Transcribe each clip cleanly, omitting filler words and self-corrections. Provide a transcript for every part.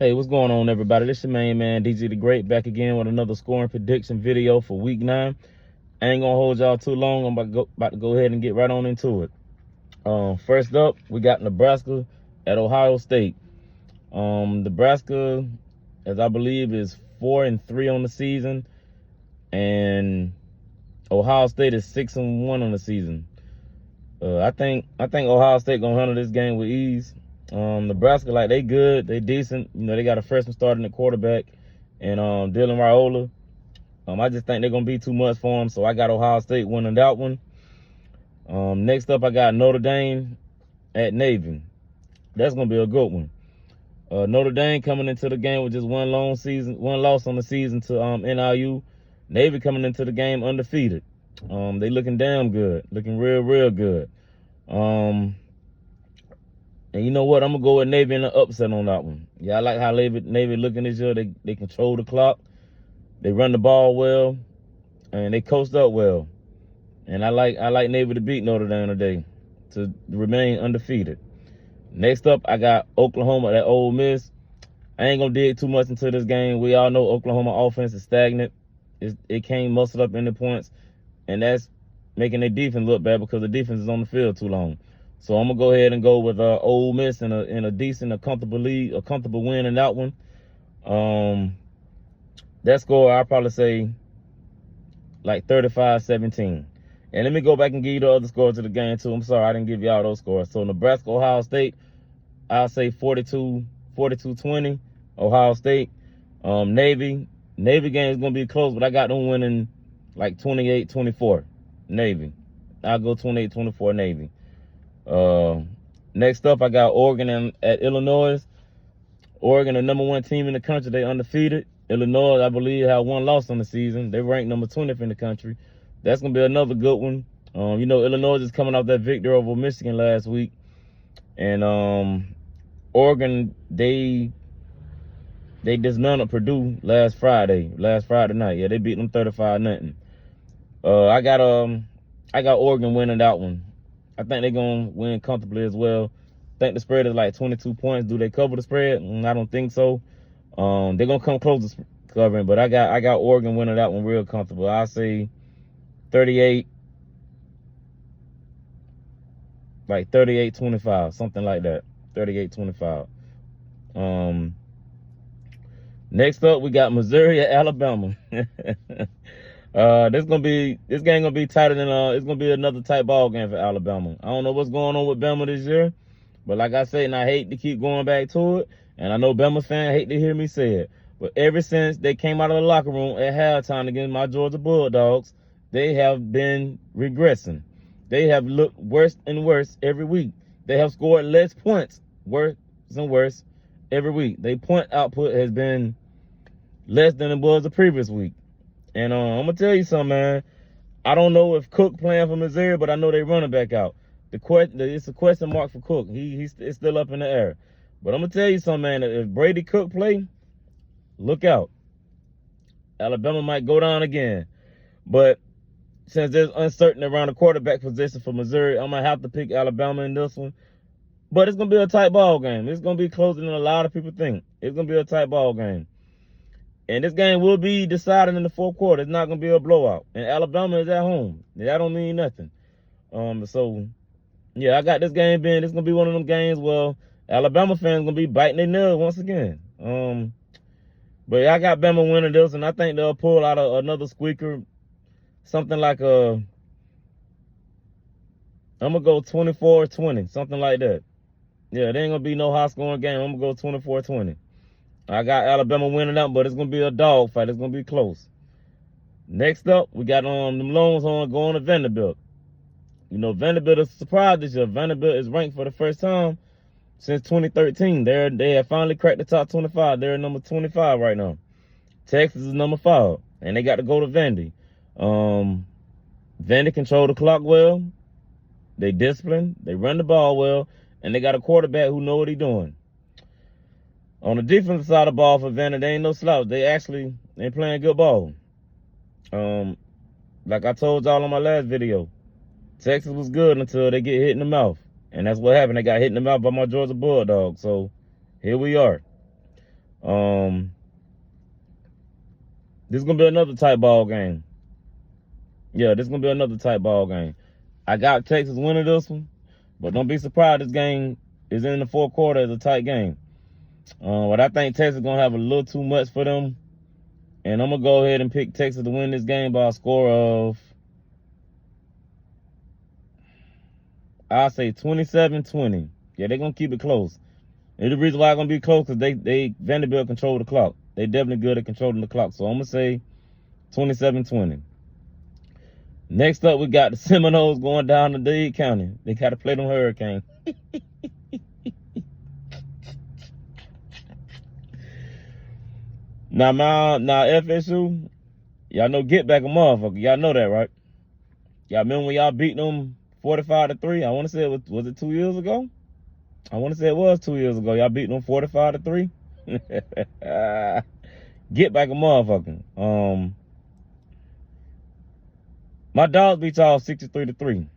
Hey, what's going on, everybody? This your main man, DG the Great, back again with another scoring prediction video for Week 9. I ain't gonna hold y'all too long. I'm about to go ahead and get right on into it. First up, we got Nebraska at Ohio State. Nebraska, as I believe, is 4-3 on the season, and Ohio State is 6-1 on the season. I think Ohio State gonna handle this game with ease. Nebraska, like, they good, they decent. You know, they got a freshman starting at quarterback, and Dylan Raiola. I just think they're gonna be too much for them, so I got Ohio State winning that one. Next up, I got Notre Dame at Navy. That's gonna be a good one. Notre Dame coming into the game with just one loss on the season to NIU. Navy coming into the game undefeated. They looking damn good, looking real good. And you know what? I'm gonna go with Navy in an upset on that one. Yeah, I like how Navy looking this year. They control the clock, they run the ball well, and they coached up well. And I like Navy to beat Notre Dame today to remain undefeated. Next up, I got Oklahoma at Ole Miss. I ain't gonna dig too much into this game. We all know Oklahoma offense is stagnant. It can't muscle up any points, and that's making their defense look bad because the defense is on the field too long. So I'm gonna go ahead and go with Ole Miss in a decent, a comfortable win in that one. That score, I'll probably say like 35-17. And let me go back and give you the other scores of the game too. I'm sorry I didn't give y'all those scores. So Nebraska, Ohio State, I'll say 42-20, Ohio State. Navy game is gonna be close, but I got them winning like 28-24, Navy. I'll go 28-24 Navy. Next up, I got Oregon at Illinois. Oregon, the #1 team in the country, they undefeated. Illinois, I believe, have one loss on the season. They ranked number 20th in the country. That's gonna be another good one. You know, Illinois is coming off that victory over Michigan last week, and Oregon, they dismantled Purdue last Friday night. Yeah, they beat them 35-0. I got Oregon winning that one. I think they're going to win comfortably as well. I think the spread is like 22 points. Do they cover the spread? I don't think so. They're going to come close to covering, but I got Oregon winning that one real comfortable. I say 38-25, something like that. 38-25. Next up, we got Missouri at Alabama. This game gonna be tighter than it's gonna be another tight ball game for Alabama. I don't know what's going on with Bama this year, but like I said, and I hate to keep going back to it, and I know Bama fans hate to hear me say it, but ever since they came out of the locker room at halftime against my Georgia Bulldogs, they have been regressing. They have looked worse and worse every week. They have scored less points, worse and worse every week. Their point output has been less than it was the previous week. And I'm gonna tell you something, man. I don't know if Cook playing for Missouri, but I know they running back out. It's a question mark for Cook. He's still up in the air. But I'm gonna tell you something, man. If Brady Cook play, look out. Alabama might go down again. But since there's uncertainty around the quarterback position for Missouri, I'm gonna have to pick Alabama in this one. But it's gonna be a tight ball game. It's gonna be closer than a lot of people think. It's gonna be a tight ball game. And this game will be decided in the fourth quarter. It's not going to be a blowout. And Alabama is at home. That don't mean nothing. So, yeah, I got this game being, it's going to be one of them games where Alabama fans going to be biting their nails once again. But yeah, I got Bama winning this, and I think they'll pull out another squeaker. Something like I'm going to go 24-20, something like that. Yeah, there ain't going to be no high-scoring game. I'm going to go 24-20. I got Alabama winning up, but it's going to be a dog fight. It's going to be close. Next up, we got them Longhorns going to Vanderbilt. You know, Vanderbilt is surprised this year. Vanderbilt is ranked for the first time since 2013. They have finally cracked the top 25. They're number 25 right now. Texas is number 5, and they got to go to Vandy. Vandy control the clock well. They discipline. They run the ball well, and they got a quarterback who know what he's doing. On the defensive side of the ball for Vandy, they ain't no slouch. They playing good ball. Like I told y'all on my last video, Texas was good until they get hit in the mouth. And that's what happened. They got hit in the mouth by my Georgia Bulldogs. So here we are. This is gonna be another tight ball game. Yeah, this is gonna be another tight ball game. I got Texas winning this one, but don't be surprised this game is in the fourth quarter as a tight game. But I think Texas is gonna have a little too much for them, and I'm gonna go ahead and pick Texas to win this game by a score of, I'll say 27-20. Yeah, they're gonna keep it close. And the reason why it's gonna be close because they Vanderbilt control the clock. They definitely good at controlling the clock. So I'm gonna say 27-20. Next up, we got the Seminoles going down to Dade County. They gotta play them Hurricanes. Now FSU, y'all know get back a motherfucker. Y'all know that, right? Y'all remember when y'all beat them 45-3? I want to say was it 2 years ago? I want to say it was 2 years ago. Y'all beat them 45-3. Get back a motherfucker. My Dogs beat y'all 63-3.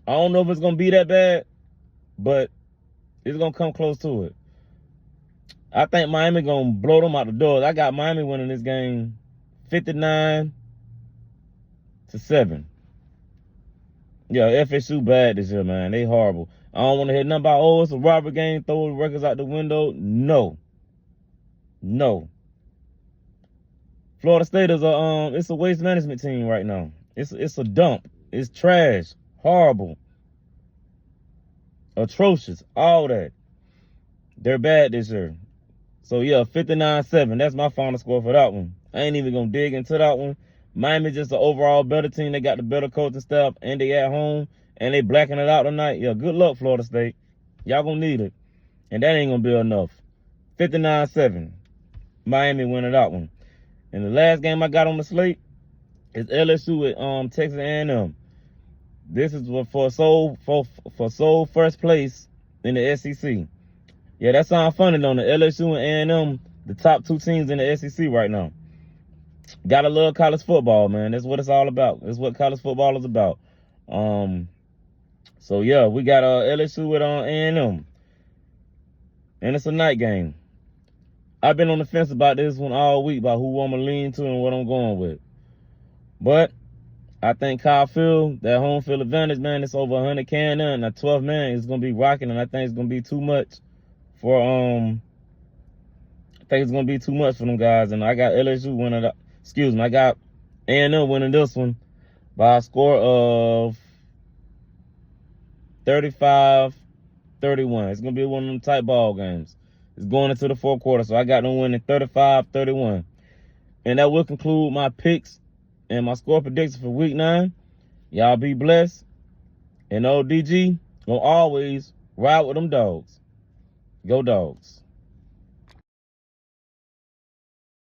I don't know if it's gonna be that bad, but it's gonna come close to it. I think Miami gonna blow them out the doors. I got Miami winning this game 59-7. Yeah, FSU bad this year, man. They horrible. I don't want to hear nothing about, oh, it's a robbery game, throw the records out the window. No. Florida State is it's a waste management team right now. It's a dump. It's trash. Horrible. Atrocious. All that. They're bad this year. So yeah, 59-7. That's my final score for that one. I ain't even gonna dig into that one. Miami just an overall better team. They got the better coaching staff, and they at home, and they blacking it out tonight. Yeah, good luck, Florida State. Y'all gonna need it. And that ain't gonna be enough. 59-7. Miami winning that one. And the last game I got on the slate is LSU with Texas A&M. This is for sole first place in the SEC. Yeah, that sounds funny though. The LSU and A&M, the top two teams in the SEC right now. Gotta love college football, man. That's what it's all about. That's what college football is about. So yeah, we got LSU with A&M, and it's a night game. I've been on the fence about this one all week about who I'm gonna lean to and what I'm going with. But I think Kyle Field, that home field advantage, man, it's over 100K and that 12 man is gonna be rocking, and I think it's gonna be too much for I think it's gonna be too much for them guys. And I got LSU winning. I got A&M winning this one by a score of 35-31. It's gonna be one of them tight ball games. It's going into the fourth quarter, so I got them winning 35-31. And that will conclude my picks and my score predictions for week 9. Y'all be blessed. And ODG gonna always ride with them dogs. Go Dogs.